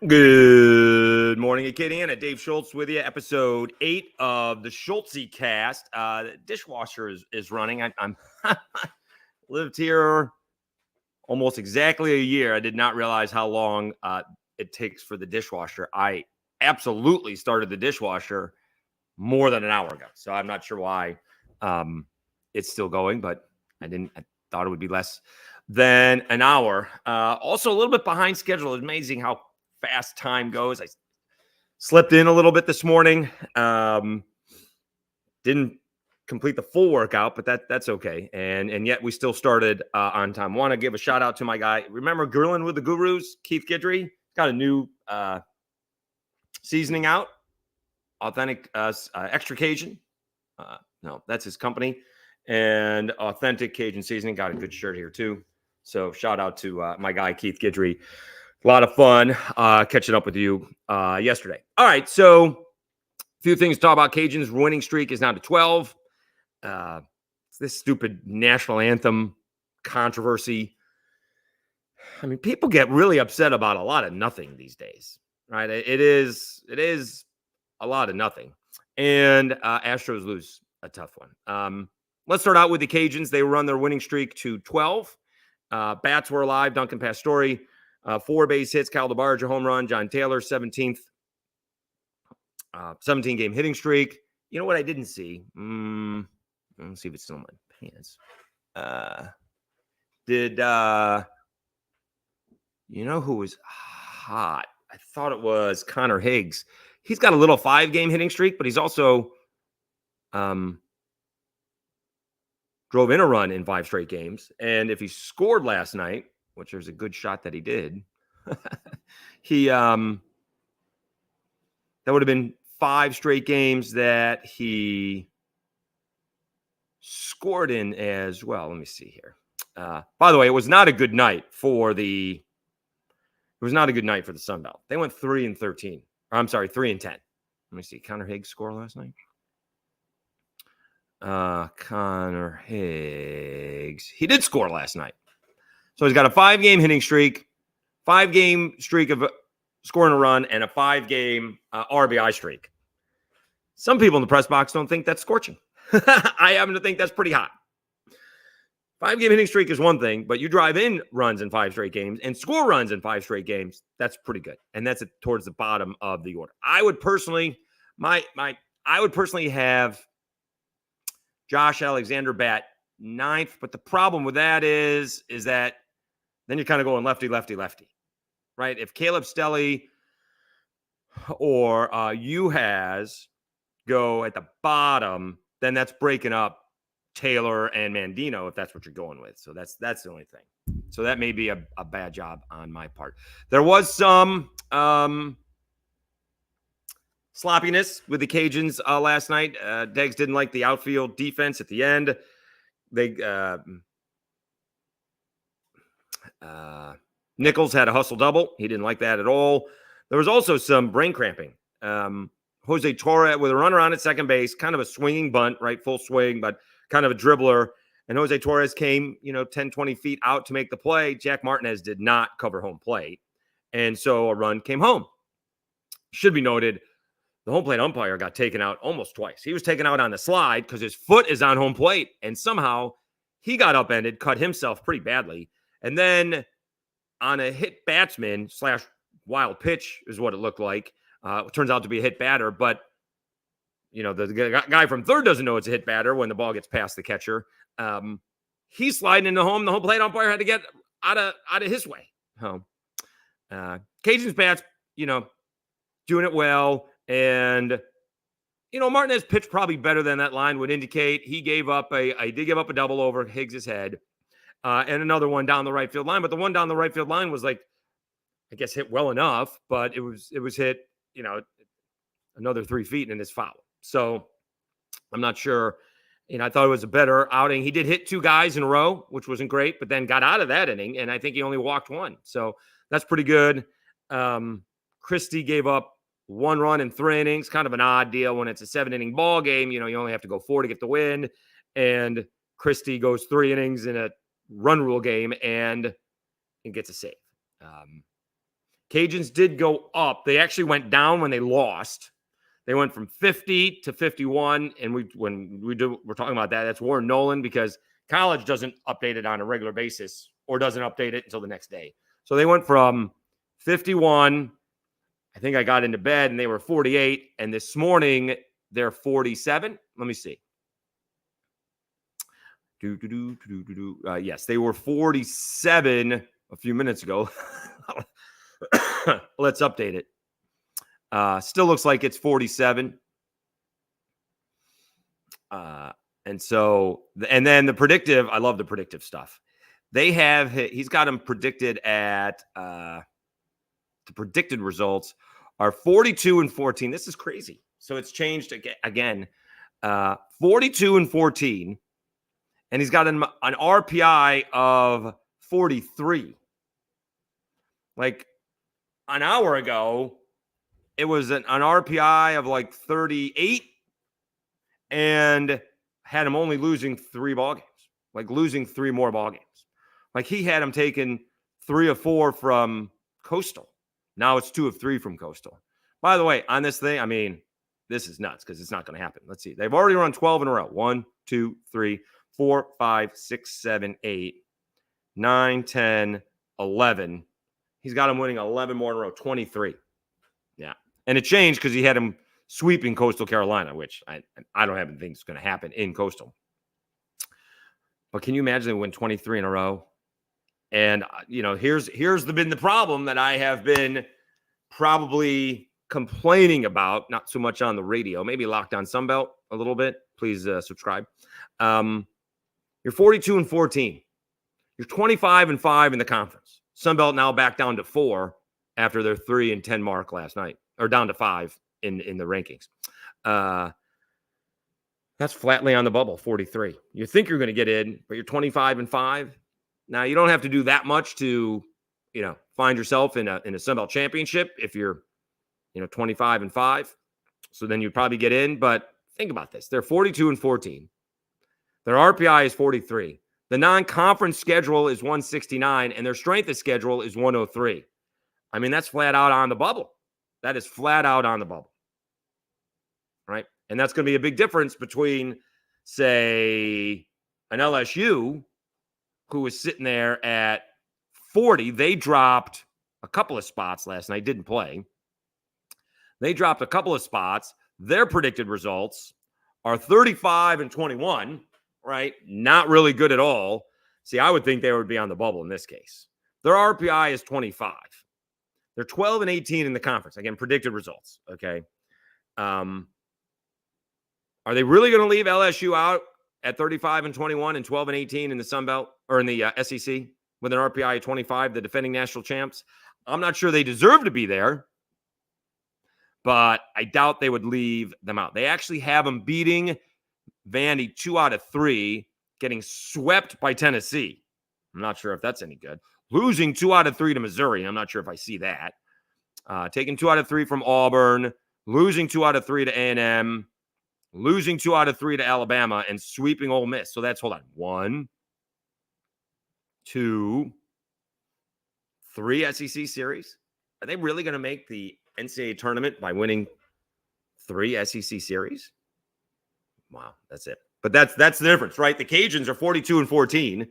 Good morning, Acadiana. Dave Schultz with you. Episode 8 of the Schultzycast. The dishwasher is running. I'm lived here almost exactly a year. I did not realize how long it takes for the dishwasher. I absolutely started the dishwasher more than an hour ago, so I'm not sure why it's still going, but I thought it would be less than an hour. Also, a little bit behind schedule. It's amazing how fast time goes. I slept in a little bit this morning. Didn't complete the full workout, but that's okay. And yet we still started on time. Want to give a shout out to my guy. Remember Grilling with the Gurus, Keith Guidry? Got a new seasoning out. Authentic Extra Cajun. No, that's his company. And Authentic Cajun Seasoning. Got a good shirt here too. So shout out to my guy, Keith Guidry. A lot of fun catching up with you yesterday. All right, so a few things to talk about. Cajuns' winning streak is now to 12. It's this stupid national anthem controversy. I mean, people get really upset about a lot of nothing these days, right? It is a lot of nothing. And Astros lose a tough one. Let's start out with the Cajuns. They run their winning streak to 12. Bats were alive. Duncan Pastore. 4 base hits, Cal DeBarge, a home run, John Taylor, 17th, 17-game hitting streak. You know what I didn't see? Let's see if it's still in my pants. You know who was hot? I thought it was Connor Higgs. He's got a little 5-game hitting streak, but he's also drove in a run in 5 straight games. And if he scored last night, which there's a good shot that he did, he that would have been 5 straight games that he scored in as well. Let me see here. By the way, it was not a good night for the Sun Belt. They went 3-13. I'm sorry, 3-10. Let me see. Connor Higgs score last night. Connor Higgs. He did score last night. So he's got a 5-game hitting streak, 5-game streak of scoring a run, and a 5-game RBI streak. Some people in the press box don't think that's scorching. I happen to think that's pretty hot. 5-game hitting streak is one thing, but you drive in runs in 5 straight games and score runs in 5 straight games. That's pretty good, and that's towards the bottom of the order. I would personally, have Josh Alexander bat 9th, but the problem with that is that then you're kind of going lefty, right? If Caleb Stelly or Uhas go at the bottom, then that's breaking up Taylor and Mandino if that's what you're going with. So that's the only thing. So that may be a bad job on my part. There was some sloppiness with the Cajuns last night. Deggs didn't like the outfield defense at the end. They Nichols had a hustle double. He didn't like that at all. There was also some brain cramping. Jose Torres with a runner on at second base, kind of a swinging bunt, right? Full swing, but kind of a dribbler. And Jose Torres came, 10, 20 feet out to make the play. Jack Martinez did not cover home plate. And so a run came home. Should be noted, the home plate umpire got taken out almost twice. He was taken out on the slide because his foot is on home plate. And somehow he got upended, cut himself pretty badly. And then on a hit batsman / wild pitch is what it looked like. It turns out to be a hit batter, but the guy from third doesn't know it's a hit batter when the ball gets past the catcher. He's sliding into home. The home plate umpire had to get out of his way. Cajuns bats, doing it well. And, Martinez pitched probably better than that line would indicate. He did give up a double over Higgs' head. And another one down the right field line. But the one down the right field line was hit well enough, but it was hit, another 3 feet and it's foul. So I'm not sure. I thought it was a better outing. He did hit 2 guys in a row, which wasn't great, but then got out of that inning. And I think he only walked 1. So that's pretty good. Christie gave up 1 run in 3 innings, kind of an odd deal when it's a 7-inning ball game. You only have to go 4 to get the win. And Christie goes 3 innings in a run rule game and gets a save. Cajuns did go up. They actually went down when they lost. They went from 50 to 51. And we're talking about that. That's Warren Nolan, because college doesn't update it on a regular basis or doesn't update it until the next day. So they went from 51. I think I got into bed and they were 48. And this morning they're 47. Let me see. Yes, they were 47 a few minutes ago. Let's update it. Still looks like it's 47. And then the predictive, I love the predictive stuff. He's got them predicted at, the predicted results are 42 and 14. This is crazy. So it's changed again. 42 and 14. And he's got an RPI of 43. Like an hour ago, it was an RPI of like 38 and had him only losing 3 ball games, like losing 3 more ball games. Like he had him taking 3 of 4 from Coastal. Now it's 2 of 3 from Coastal. By the way, on this thing, I mean, this is nuts because it's not going to happen. Let's see. They've already run 12 in a row. 1, 2, 3, 4, 5, 6, 7, 8, 9, 10, 11. He's got him winning 11 more in a row, 23. Yeah. And it changed because he had him sweeping Coastal Carolina, which I don't even think is going to happen in Coastal. But can you imagine they win 23 in a row? And, here's been the problem that I have been probably complaining about, not so much on the radio, maybe Locked On Sunbelt a little bit. Please subscribe. You're 42 and 14. You're 25 and 5 in the conference. Sunbelt now back down to 4 after their 3 and 10 mark last night, or down to 5 in the rankings. That's flatly on the bubble, 43. You think you're going to get in, but you're 25 and 5. Now you don't have to do that much to, find yourself in a Sunbelt championship if you're, 25 and 5. So then you'd probably get in. But think about this: they're 42 and 14. Their RPI is 43. The non-conference schedule is 169, and their strength of schedule is 103. I mean, that's flat out on the bubble. That is flat out on the bubble, right? And that's going to be a big difference between, say, an LSU who was sitting there at 40. They dropped a couple of spots last night, didn't play. They dropped a couple of spots. Their predicted results are 35 and 21, right? Not really good at all. See, I would think they would be on the bubble in this case. Their RPI is 25. They're 12 and 18 in the conference. Again, predicted results, okay? Are they really going to leave LSU out at 35 and 21 and 12 and 18 in the Sun Belt or in the SEC with an RPI of 25, the defending national champs? I'm not sure they deserve to be there, but I doubt they would leave them out. They actually have them beating Vandy 2 out of 3, getting swept by Tennessee. I'm not sure if that's any good. Losing 2 out of 3 to Missouri. I'm not sure if I see that. Taking 2 out of 3 from Auburn. Losing 2 out of 3 to A&M. Losing 2 out of 3 to Alabama and sweeping Ole Miss. So that's, 1, 2, 3 SEC series. Are they really going to make the NCAA tournament by winning 3 SEC series? Wow, that's it. But that's the difference, right? The Cajuns are 42 and 14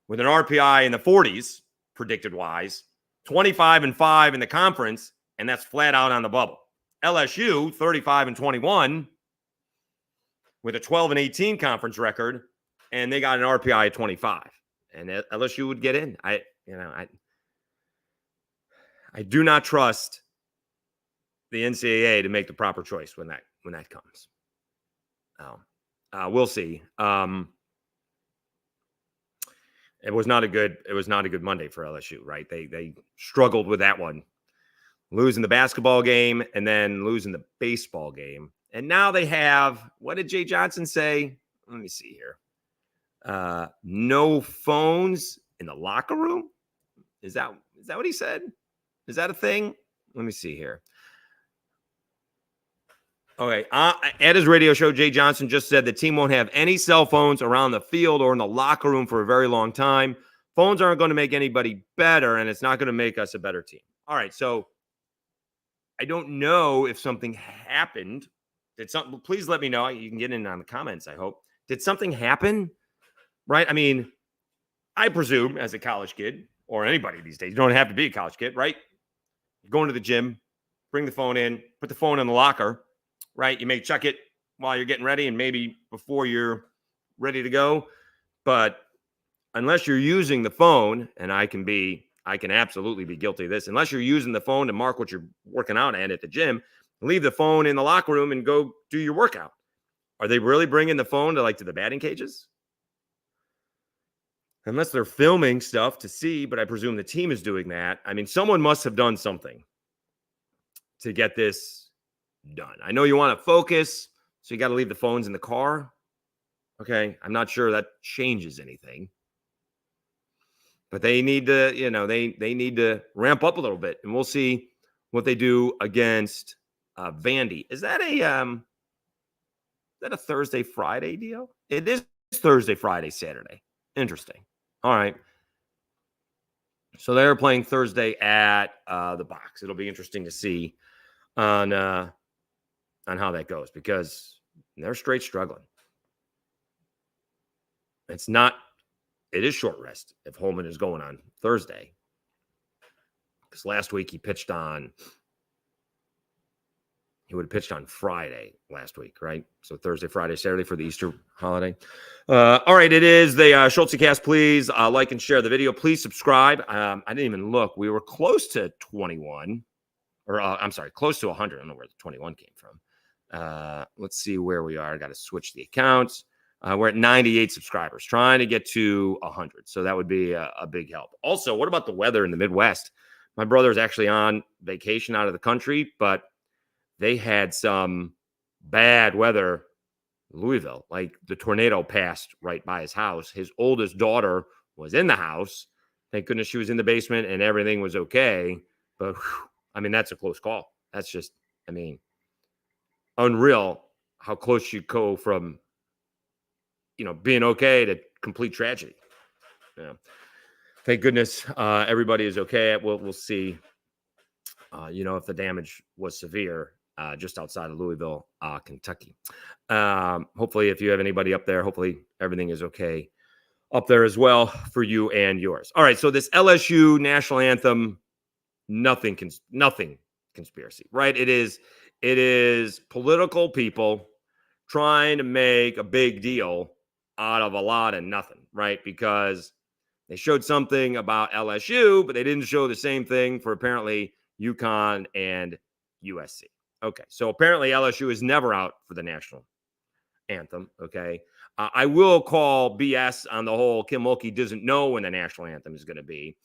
with an RPI in the 40s, predicted wise, 25 and 5 in the conference, and that's flat out on the bubble. LSU 35 and 21 with a 12 and 18 conference record, and they got an RPI of 25. And LSU would get in. I do not trust the NCAA to make the proper choice when that comes. We'll see. It was not a good Monday for LSU, right? They struggled with that one, losing the basketball game and then losing the baseball game. And now they have, what did Jay Johnson say? Let me see here. No phones in the locker room. Is that what he said? Is that a thing? Let me see here. Okay. At his radio show, Jay Johnson just said the team won't have any cell phones around the field or in the locker room for a very long time. Phones aren't going to make anybody better, and it's not going to make us a better team. All right, so I don't know if something happened. Did something? Please let me know. You can get in on the comments. I hope. Did something happen? Right? I mean, I presume as a college kid or anybody these days, you don't have to be a college kid, right? You're going to the gym, bring the phone in, put the phone in the locker, right? You may check it while you're getting ready and maybe before you're ready to go. But unless you're using the phone, and I can absolutely be guilty of this, unless you're using the phone to mark what you're working out at the gym, leave the phone in the locker room and go do your workout. Are they really bringing the phone to the batting cages? Unless they're filming stuff to see, but I presume the team is doing that. I mean, someone must have done something to get this done. I know you want to focus, so you got to leave the phones in the car. Okay, I'm not sure that changes anything. But they need to, they need to ramp up a little bit, and we'll see what they do against Vandy. Is that a Thursday Friday deal? It is Thursday, Friday, Saturday. Interesting. All right. So they're playing Thursday at the Box. It'll be interesting to see on how that goes because they're straight struggling. It is short rest if Holman is going on Thursday. Because last week he would have pitched on Friday last week, right? So Thursday, Friday, Saturday for the Easter holiday. All right, it is the Schultzycast. Please like and share the video. Please subscribe. I didn't even look. We were close to 21, or I'm sorry, close to 100. I don't know where the 21 came from. Let's see where we are. I got to switch the accounts. We're at 98 subscribers, trying to get to 100. So that would be a big help. Also, what about the weather in the Midwest? My brother's actually on vacation out of the country, but they had some bad weather in Louisville. Like the tornado passed right by his house. His oldest daughter was in the house. Thank goodness she was in the basement and everything was okay. But, I mean, that's a close call. That's just, unreal how close you go from being okay to complete tragedy. Yeah. Thank goodness everybody is okay. We'll see, if the damage was severe just outside of Louisville, Kentucky. Hopefully, if you have anybody up there, hopefully everything is okay up there as well for you and yours. All right, so this LSU national anthem, nothing conspiracy, right? It is political people trying to make a big deal out of a lot of nothing, right? Because they showed something about LSU, but they didn't show the same thing for apparently UConn and USC. Okay, so apparently LSU is never out for the national anthem, okay? I will call BS on the whole Kim Mulkey doesn't know when the national anthem is going to be.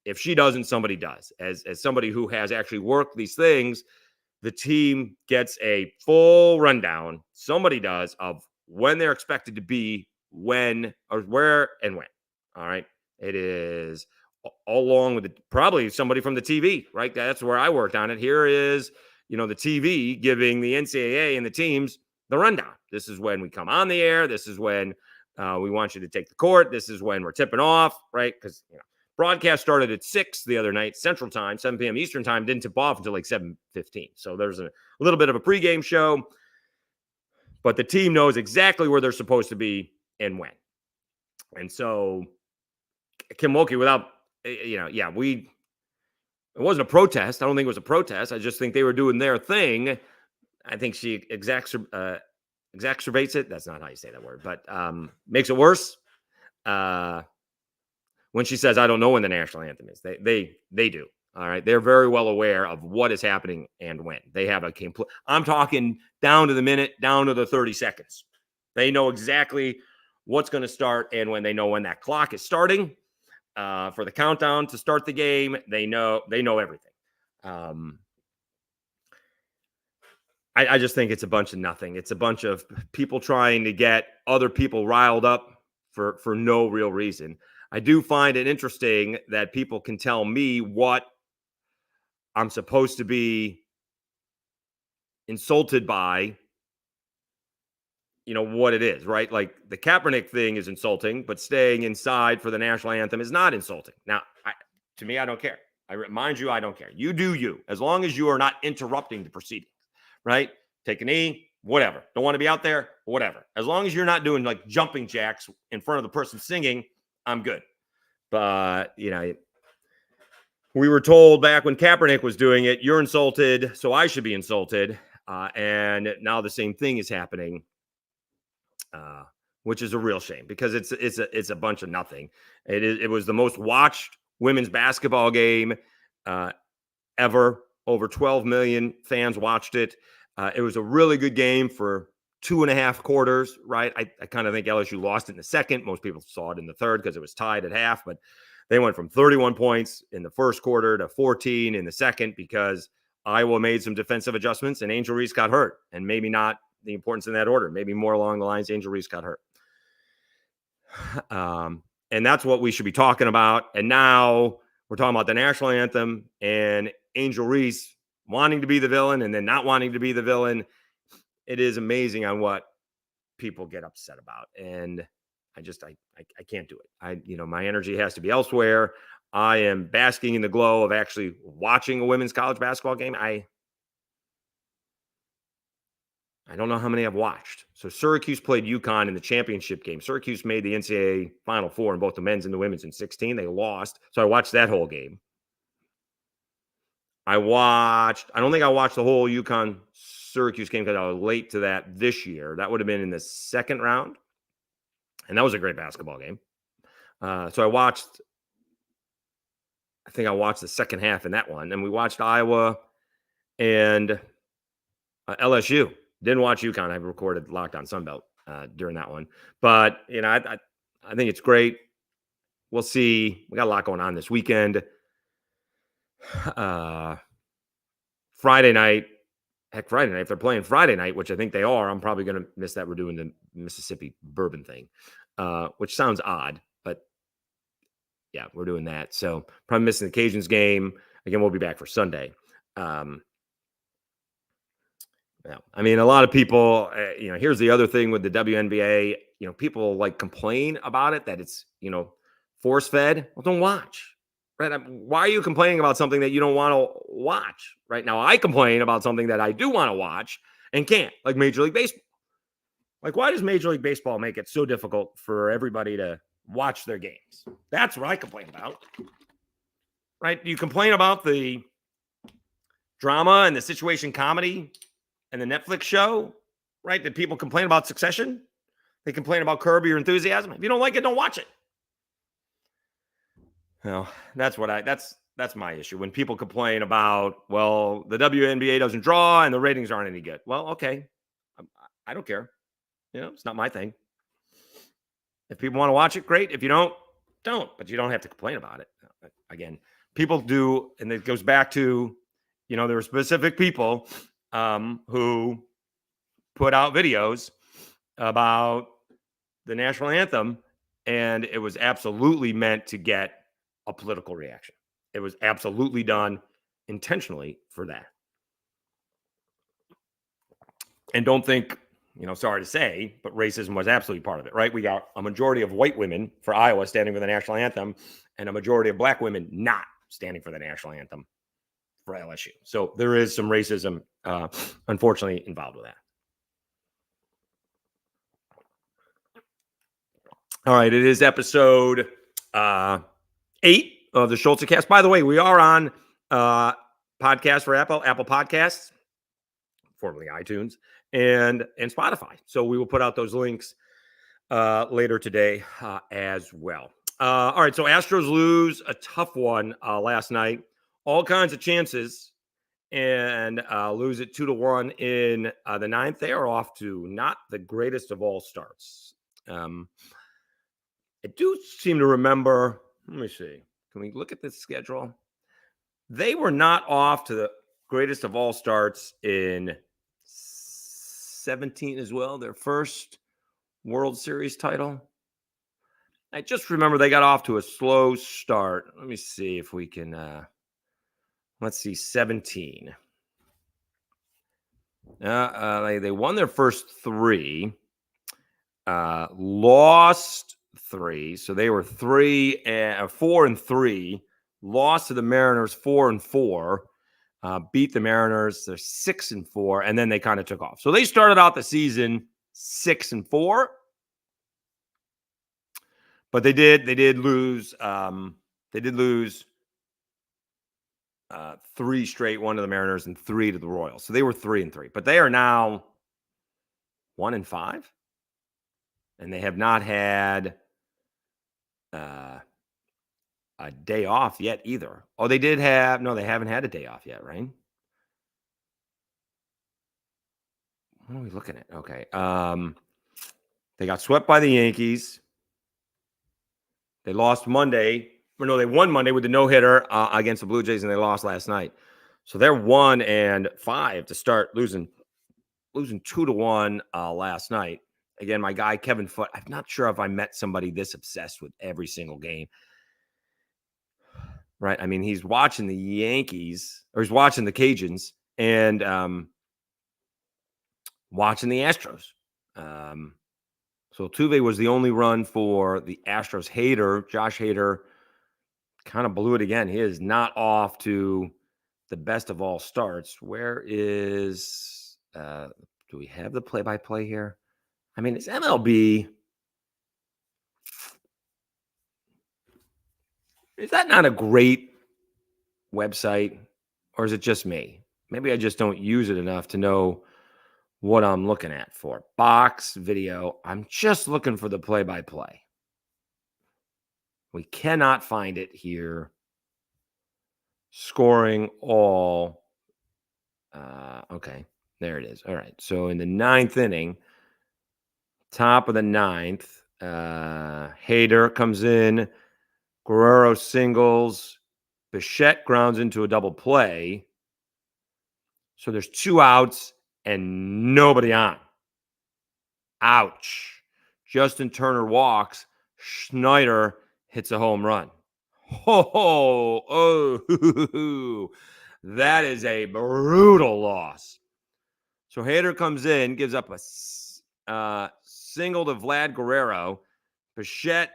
If she doesn't, somebody does. As somebody who has actually worked these things, the team gets a full rundown, somebody does, of when they're expected to be, when, or where, and when. All right. It is all along with probably somebody from the TV, right? That's where I worked on it. Here is, the TV giving the NCAA and the teams the rundown. This is when we come on the air. This is when we want you to take the court. This is when we're tipping off, right? Because, broadcast started at 6 the other night, Central Time, 7 p.m. Eastern Time, didn't tip off until like 7:15. So there's a little bit of a pregame show, but the team knows exactly where they're supposed to be and when. And so Kim Mulkey, it wasn't a protest. I don't think it was a protest. I just think they were doing their thing. I think she exacerbates it. That's not how you say that word, but makes it worse. When she says, I don't know when the national anthem is, they do. All right. They're very well aware of what is happening and when. They have a complete, I'm talking down to the minute, down to the 30 seconds. They know exactly what's going to start and when. They know when that clock is starting for the countdown to start the game. They know everything. I just think it's a bunch of nothing. It's a bunch of people trying to get other people riled up for no real reason. I do find it interesting that people can tell me what I'm supposed to be insulted by, what it is, right? Like the Kaepernick thing is insulting, but staying inside for the national anthem is not insulting. Now, to me, I don't care. Mind you, I don't care. You do you, as long as you are not interrupting the proceedings, right? Take a knee, whatever. Don't want to be out there, whatever. As long as you're not doing like jumping jacks in front of the person singing, I'm good. But, we were told back when Kaepernick was doing it, you're insulted, so I should be insulted. And now the same thing is happening, which is a real shame because it's a bunch of nothing. It was the most watched women's basketball game ever. Over 12 million fans watched it. It was a really good game for 2.5 quarters, right? I kind of think LSU lost it in the second. Most people saw it in the third because it was tied at half, but they went from 31 points in the first quarter to 14 in the second because Iowa made some defensive adjustments and Angel Reese got hurt. And maybe not the importance in that order. Maybe more along the lines, Angel Reese got hurt. And that's what we should be talking about. And now we're talking about the national anthem and Angel Reese wanting to be the villain and then not wanting to be the villain. It is amazing on what people get upset about. And I can't do it. My energy has to be elsewhere. I am basking in the glow of actually watching a women's college basketball game. I don't know how many I've watched. So Syracuse played UConn in the championship game. Syracuse made the NCAA Final Four in both the men's and the women's in 2016. They lost. So I watched that whole game. I don't think I watched the whole UConn Syracuse game because I was late to that this year. That would have been in the second round. And that was a great basketball game. So I watched the second half in that one. And we watched Iowa and LSU. Didn't watch UConn. I recorded Locked on Sunbelt during that one. But, I think it's great. We'll see. We got a lot going on this weekend. Friday night, if they're playing Friday night, which I think they are, I'm probably going to miss that. We're doing the Mississippi bourbon thing, which sounds odd, but yeah, we're doing that. So probably missing the Cajuns game. Again, we'll be back for Sunday. A lot of people, here's the other thing with the WNBA, people like complain about it, that it's, force fed. Well, don't watch. Right? Why are you complaining about something that you don't want to watch? Right now, I complain about something that I do want to watch and can't, like Major League Baseball. Like, why does Major League Baseball make it so difficult for everybody to watch their games? That's what I complain about. Right? You complain about the drama and the situation comedy and the Netflix show, right? That people complain about Succession. They complain about Curb Your Enthusiasm. If you don't like it, don't watch it. That's my issue. When people complain about, well, the WNBA doesn't draw and the ratings aren't any good. Well, okay. I don't care. It's not my thing. If people want to watch it, great. If you don't. But you don't have to complain about it. Again, people do, and it goes back to, there are specific people who put out videos about the national anthem, and it was absolutely meant to get a political reaction. It was absolutely done intentionally for that. And don't think, sorry to say, but racism was absolutely part of it, right? We got a majority of white women for Iowa standing for the national anthem and a majority of black women not standing for the national anthem for LSU. So there is some racism, unfortunately, involved with that. All right, it is episode 8 of the Schultzycast. By the way, we are on podcast for Apple Podcasts, formerly iTunes, and Spotify. So we will put out those links later today as well. All right, so Astros lose a tough one last night. All kinds of chances, and lose it 2-1 in the ninth. They are off to not the greatest of all starts. I do seem to remember, let me see. Can we look at this schedule? They were not off to the greatest of all starts in 17 as well. Their first World Series title. I just remember they got off to a slow start. Let me see if we can, let's see, 17. They won their first 3, lost 3. So they were 4-3 lost to the Mariners 4-4, beat the Mariners. They're 6-4, and then they kind of took off. So they started out the season 6-4, but they did lose. They did lose 3 straight, 1 to the Mariners and 3 to the Royals. So they were 3-3, but they are now 1-5, and they have not had a day off yet either. Oh, they did have, no, they haven't had a day off yet, right? What are we looking at? Okay. They got swept by the Yankees. They lost Monday. Or no, they won Monday with the no-hitter against the Blue Jays, and they lost last night. So they're 1-5 to start losing 2-1 last night. Again, my guy Kevin Foote, I'm not sure if I met somebody this obsessed with every single game. Right? I mean, he's watching the Yankees, or he's watching the Cajuns, and watching the Astros. So Altuve was the only run for the Astros. Josh Hader, kind of blew it again. He is not off to the best of all starts. Where is do we have the play-by-play here? I mean, it's MLB. Is that not a great website, or is it just me? Maybe I just don't use it enough to know what I'm looking at for. Box video. I'm just looking for the play-by-play. We cannot find it here. Scoring all. Okay, there it is. All right. So in the 9th inning, top of the 9th, Hader comes in. Guerrero singles. Bichette grounds into a double play. So there's 2 outs and nobody on. Ouch. Justin Turner walks. Schneider hits a home run. Oh, that is a brutal loss. So Hader comes in, gives up a single to Vlad Guerrero. Bichette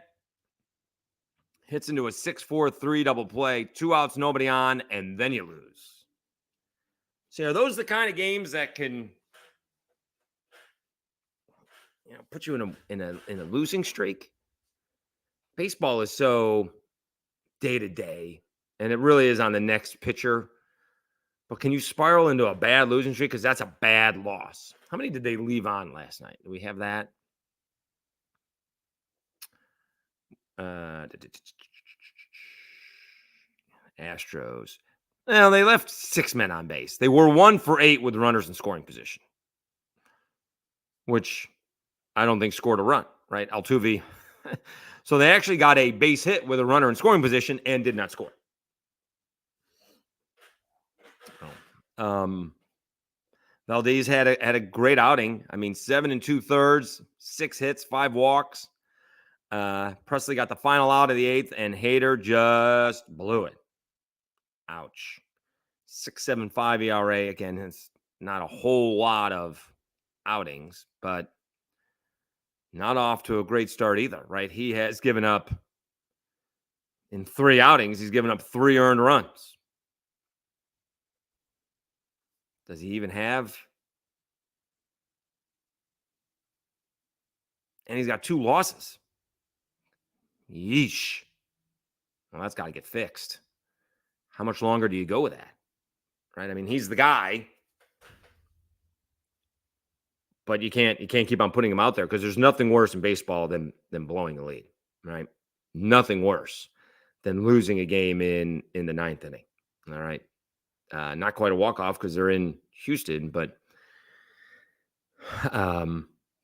hits into a 6-4-3 double play. 2 outs, nobody on, and then you lose. So are those the kind of games that can, put you in a losing streak? Baseball is so day to day, and it really is on the next pitcher. But can you spiral into a bad losing streak? Because that's a bad loss. How many did they leave on last night? Do we have that? Astros. Well, they left 6 men on base. They were 1 for 8 with runners in scoring position, which I don't think scored a run, right? Altuve. So they actually got a base hit with a runner in scoring position and did not score. Valdez had a great outing. I mean, 7 2/3, 6 hits, 5 walks. Presley got the final out of the 8th, and Hader just blew it. Ouch. 6.75 ERA. Again, it's not a whole lot of outings, but not off to a great start either, right? He has given up, in 3 outings, he's given up 3 earned runs. Does he even have? And he's got 2 losses. Yeesh. Well, that's got to get fixed. How much longer do you go with that? Right? I mean, he's the guy, but you can't keep on putting him out there, because there's nothing worse in baseball than blowing a lead, right? Nothing worse than losing a game in the 9th inning. All right. Not quite a walk-off because they're in Houston, but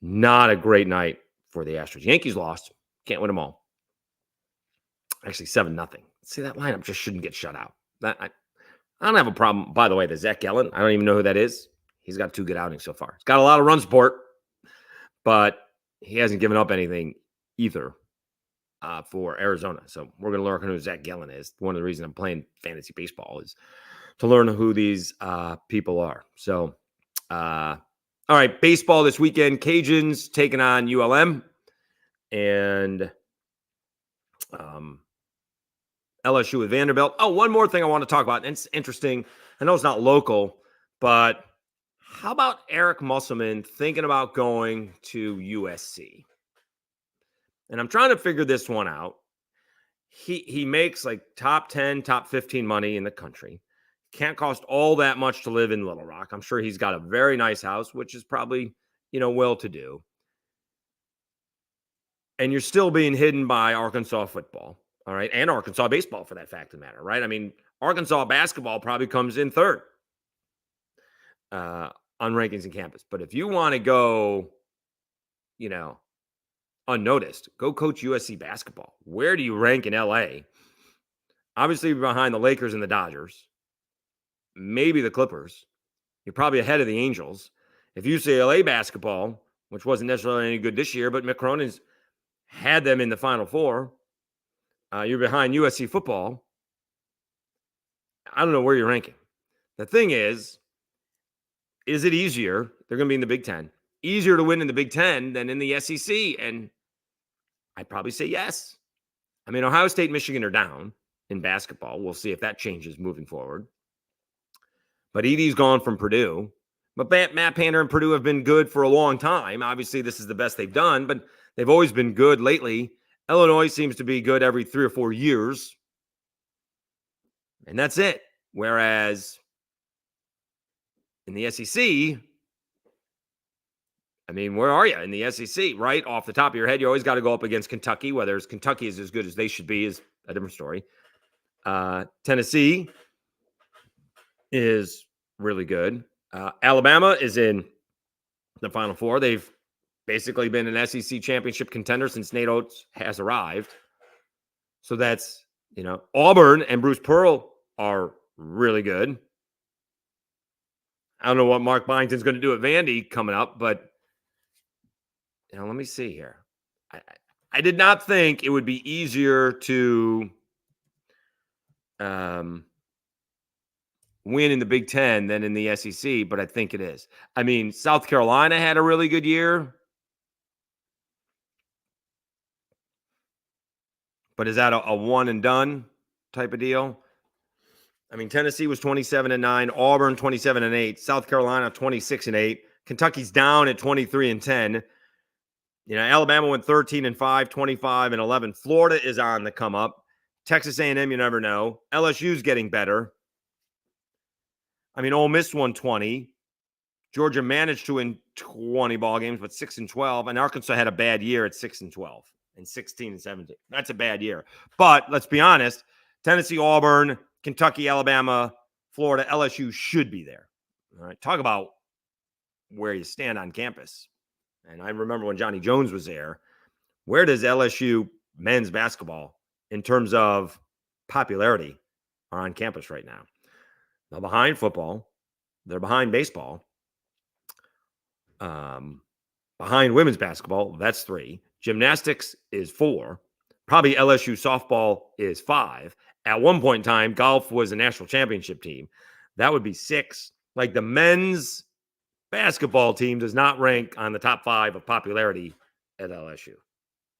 not a great night for the Astros. Yankees lost. Can't win them all. Actually, 7-0. See, that lineup just shouldn't get shut out. I don't have a problem. By the way, the Zach Gallen, I don't even know who that is. He's got 2 good outings so far. He's got a lot of run support, but he hasn't given up anything either for Arizona. So we're going to learn who Zach Gallen is. One of the reasons I'm playing fantasy baseball is to learn who these people are. So, all right, baseball this weekend. Cajuns taking on ULM. And LSU with Vanderbilt. Oh, one more thing I want to talk about. And it's interesting. I know it's not local, but how about Eric Musselman thinking about going to USC? And I'm trying to figure this one out. He makes like top 10, top 15 money in the country. Can't cost all that much to live in Little Rock. I'm sure he's got a very nice house, which is probably, well to do. And you're still being hidden by Arkansas football, all right, and Arkansas baseball for that fact of the matter, right? I mean, Arkansas basketball probably comes in third on rankings in campus. But if you want to go, unnoticed, go coach USC basketball. Where do you rank in LA? Obviously, behind the Lakers and the Dodgers, maybe the Clippers. You're probably ahead of the Angels. If UCLA basketball, which wasn't necessarily any good this year, but Mick Cronin's had them in the Final Four, you're behind USC football. I don't know where you're ranking. The thing is it easier? They're going to be in the Big Ten. Easier to win in the Big Ten than in the SEC? And I'd probably say yes. I mean, Ohio State, Michigan are down in basketball. We'll see if that changes moving forward. But Edey's gone from Purdue. But Matt Painter and Purdue have been good for a long time. Obviously, this is the best they've done, but they've always been good lately. Illinois seems to be good every 3 or 4 years. And that's it. Whereas in the SEC, I mean, where are you in the SEC? Right off the top of your head, you always got to go up against Kentucky. Whether Kentucky is as good as they should be is a different story. Tennessee is really good. Alabama is in the Final Four. They've basically been an SEC championship contender since Nate Oates has arrived. So that's, Auburn and Bruce Pearl are really good. I don't know what Mark Byington's going to do at Vandy coming up, but let me see here. I did not think it would be easier to win in the Big Ten than in the SEC, but I think it is. I mean, South Carolina had a really good year. But is that a one and done type of deal? I mean, Tennessee was 27-9, Auburn 27-8, South Carolina 26-8, Kentucky's down at 23-10. Alabama went 13-5, 25-11. Florida is on the come up. Texas A&M, you never know. LSU's getting better. I mean, Ole Miss won 20. Georgia managed to win 20 ball games, but 6-12. And Arkansas had a bad year at 6-12 and 16-17. That's a bad year. But let's be honest, Tennessee, Auburn, Kentucky, Alabama, Florida, LSU should be there. All right. Talk about where you stand on campus. And I remember when Johnny Jones was there. Where does LSU men's basketball in terms of popularity are on campus right now? They're behind football. They're behind baseball. Behind women's basketball, that's 3. Gymnastics is 4. Probably LSU softball is 5. At one point in time, golf was a national championship team. That would be 6. Like the men's basketball team does not rank on the top 5 of popularity at LSU.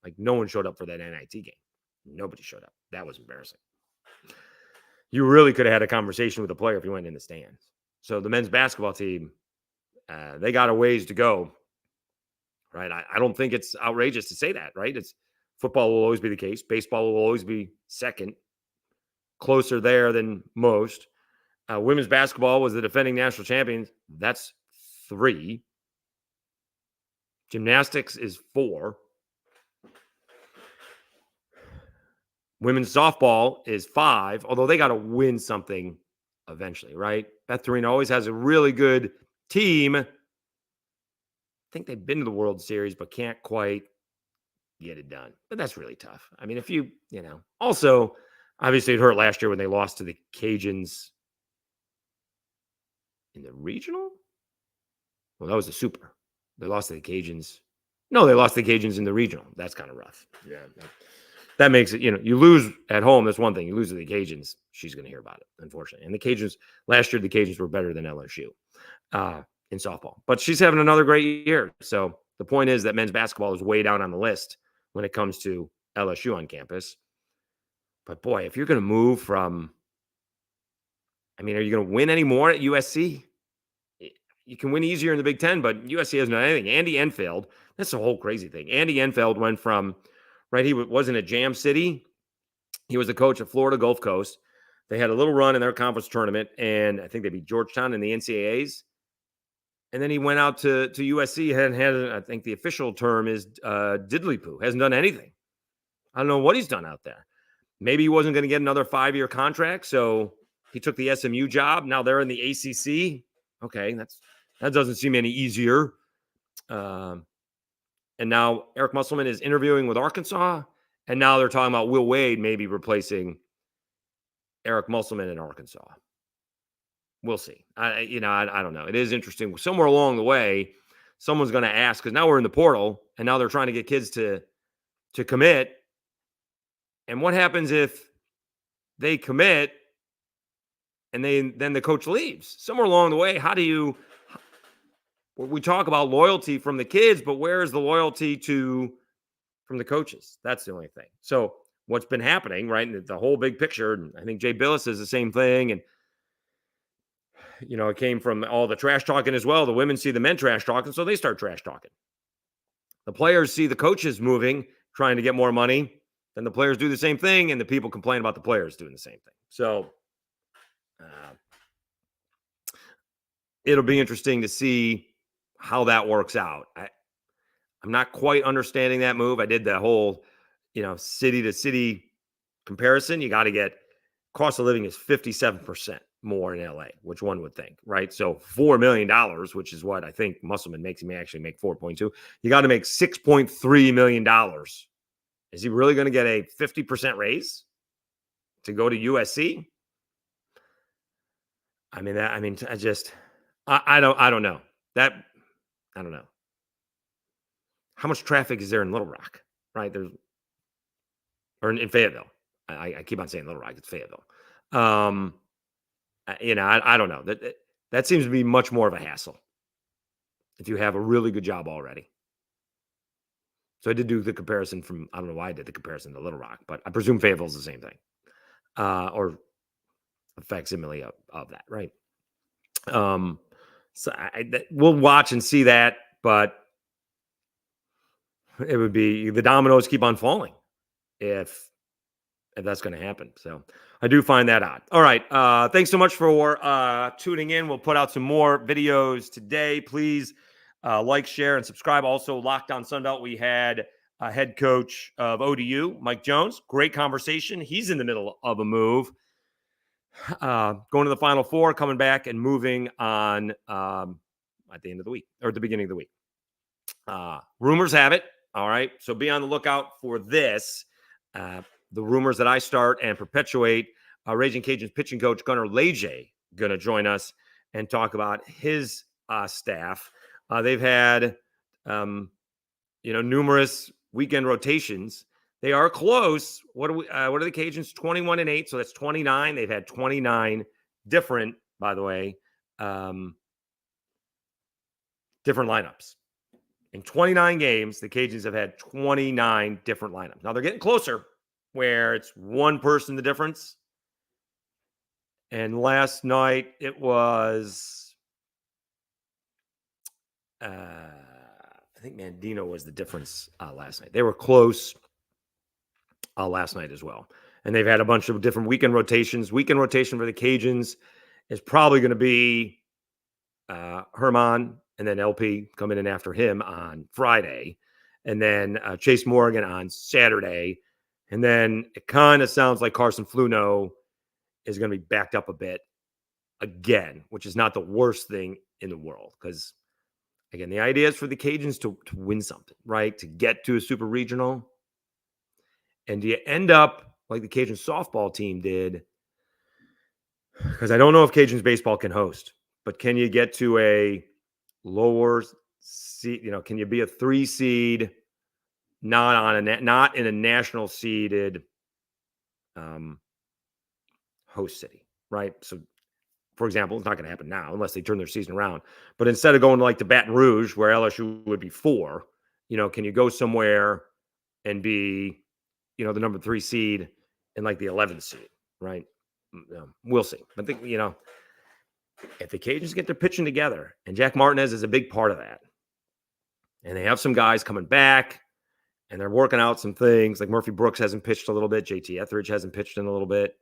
Like no one showed up for that NIT game. Nobody showed up. That was embarrassing. You really could have had a conversation with a player if you went in the stands. So the men's basketball team, they got a ways to go, right? I don't think it's outrageous to say that, right? It's football will always be the case. Baseball will always be second, closer there than most. Women's basketball was the defending national champions. That's 3. Gymnastics is 4. Women's softball is 5, although they got to win something eventually, right? Beth Torino always has a really good team. I think they've been to the World Series, but can't quite get it done. But that's really tough. I mean, if also, obviously it hurt last year when they lost to the Cajuns in the regional. Well, that was the super. They lost to the Cajuns. No, they lost the Cajuns in the regional. That's kind of rough. Yeah. That makes it, you lose at home. That's one thing. You lose to the Cajuns. She's going to hear about it, unfortunately. And the Cajuns, last year, the Cajuns were better than LSU in softball. But she's having another great year. So the point is that men's basketball is way down on the list when it comes to LSU on campus. But boy, if you're going to move from, I mean, are you going to win any more at USC? You can win easier in the Big Ten, but USC hasn't done anything. Andy Enfield, that's the whole crazy thing. Andy Enfield went from, right, he wasn't at Jam City. He was the coach at Florida Gulf Coast. They had a little run in their conference tournament, and I think they beat Georgetown in the NCAAs. And then he went out to USC and had, I think the official term is diddly poo, hasn't done anything. I don't know what he's done out there. Maybe he wasn't going to get another 5-year contract, so he took the SMU job. Now they're in the ACC. Okay, that doesn't seem any easier. And now Eric Musselman is interviewing with Arkansas, and now they're talking about Will Wade maybe replacing Eric Musselman in Arkansas. We'll see. I don't know. It is interesting. Somewhere along the way, someone's going to ask, because now we're in the portal, and now they're trying to get kids to commit. And what happens if they commit and then the coach leaves? Somewhere along the way, how do you? We talk about loyalty from the kids, but where is the loyalty from the coaches? That's the only thing. So what's been happening, right? And the whole big picture, and I think Jay Billis says the same thing. And, it came from all the trash talking as well. The women see the men trash talking, so they start trash talking. The players see the coaches moving, trying to get more money. Then the players do the same thing, and the people complain about the players doing the same thing. So it'll be interesting to see how that works out. I'm not quite understanding that move. I did the whole, city to city comparison. You got to get cost of living is 57% more in LA, which one would think, right? So $4 million, which is what I think Musselman makes. He may actually make 4.2. You got to make $6.3 million. Is he really going to get a 50% raise to go to USC? I don't know. I don't know. How much traffic is there in Little Rock, right? Or in Fayetteville. I keep on saying Little Rock. It's Fayetteville. I don't know. That seems to be much more of a hassle if you have a really good job already. So I did do the comparison I don't know why I did the comparison to Little Rock, but I presume Fayetteville is the same thing, or a facsimile of that, right? So we'll watch and see that, but it would be the dominoes keep on falling if that's going to happen. So I do find that odd. All right. Thanks so much for tuning in. We'll put out some more videos today. Please like, share, and subscribe. Also, Locked On Sunbelt, we had head coach of ODU, Mike Jones. Great conversation. He's in the middle of a move. Going to the Final Four, coming back and moving on at the end of the week or at the beginning of the week. Rumors have it. All right. So be on the lookout for this. The rumors that I start and perpetuate. Ragin' Cajuns pitching coach Gunnar Leje going to join us and talk about his staff. They've had, numerous weekend rotations. They are close. What are the Cajuns? 21-8. So that's 29. They've had 29 different, by the way, different lineups. In 29 games, the Cajuns have had 29 different lineups. Now they're getting closer where it's one person the difference. And last night it was, I think Mandino was the difference last night. They were close last night as well. And they've had a bunch of different weekend rotations. Weekend rotation for the Cajuns is probably going to be Herman and then LP coming in after him on Friday. And then Chase Morgan on Saturday. And then it kind of sounds like Carson Fluno is going to be backed up a bit again, which is not the worst thing in the world. Because, again, the idea is for the Cajuns to win something, right? To get to a super regional. And do you end up like the Cajun softball team did? Because I don't know if Cajuns baseball can host, but can you get to a lower seed? Can you be a 3 seed, not in a national seeded host city, right? So, for example, it's not going to happen now unless they turn their season around. But instead of going like to Baton Rouge, where LSU would be 4, can you go somewhere and be, the number 3 seed in like the 11th seed, right? We'll see. But if the Cajuns get their pitching together, and Jack Martinez is a big part of that, and they have some guys coming back, and they're working out some things, like Murphy Brooks hasn't pitched a little bit, JT Etheridge hasn't pitched in a little bit.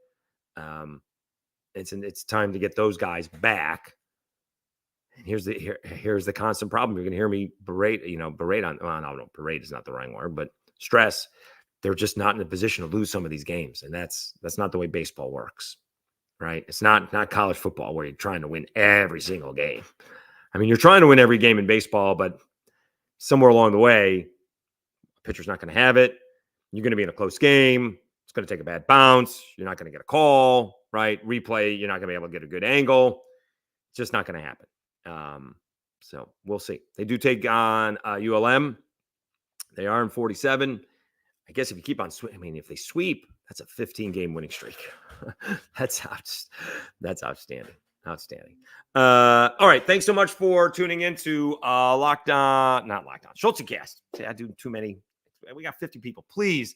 It's time to get those guys back. And here's the constant problem. You're going to hear me berate on. Well, no, berate is not the right word, but stress. They're just not in a position to lose some of these games, and that's not the way baseball works, right? It's not college football where you're trying to win every single game. I mean, you're trying to win every game in baseball, but somewhere along the way, a pitcher's not going to have it. You're going to be in a close game. It's going to take a bad bounce. You're not going to get a call, right? Replay, you're not going to be able to get a good angle. It's just not going to happen. So we'll see. They do take on ULM. They are in 47. I guess if you keep on if they sweep, that's a 15-game winning streak. That's outstanding. Outstanding. All right. Thanks so much for tuning in to Schultzycast. See, I do too many. We got 50 people. Please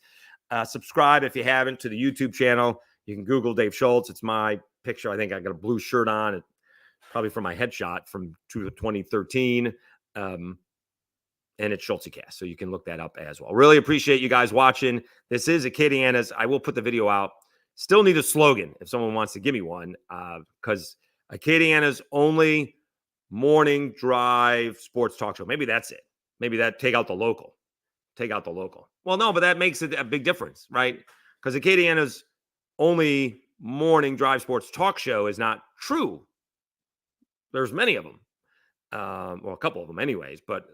subscribe if you haven't to the YouTube channel. You can Google Dave Schultz. It's my picture. I think I got a blue shirt on. Probably from my headshot from 2013. And it's Schultzycast. So you can look that up as well. Really appreciate you guys watching. This is Acadiana's. I will put the video out. Still need a slogan if someone wants to give me one, because Acadiana's only morning drive sports talk show. Maybe that's it. Maybe take out the local. Take out the local. Well, no, but that makes it a big difference, right? Because Acadiana's only morning drive sports talk show is not true. There's many of them. Well, a couple of them anyways, but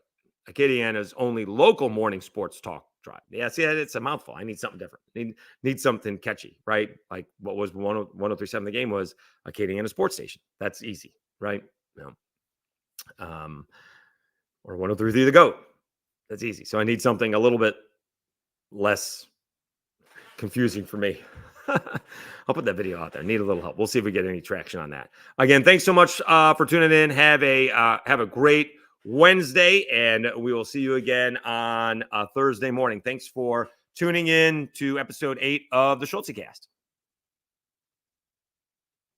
Acadiana's only local morning sports talk drive. Yeah, see, it's a mouthful. I need something different. Need something catchy, right? Like what was 103.7 The Game was Acadiana Sports Station. That's easy, right? No. Or 103.3 The Goat. That's easy. So I need something a little bit less confusing for me. I'll put that video out there. Need a little help. We'll see if we get any traction on that. Again, thanks so much for tuning in. Have a great Wednesday, and we will see you again on Thursday morning. Thanks for tuning in to episode 8 of the Schultzycast.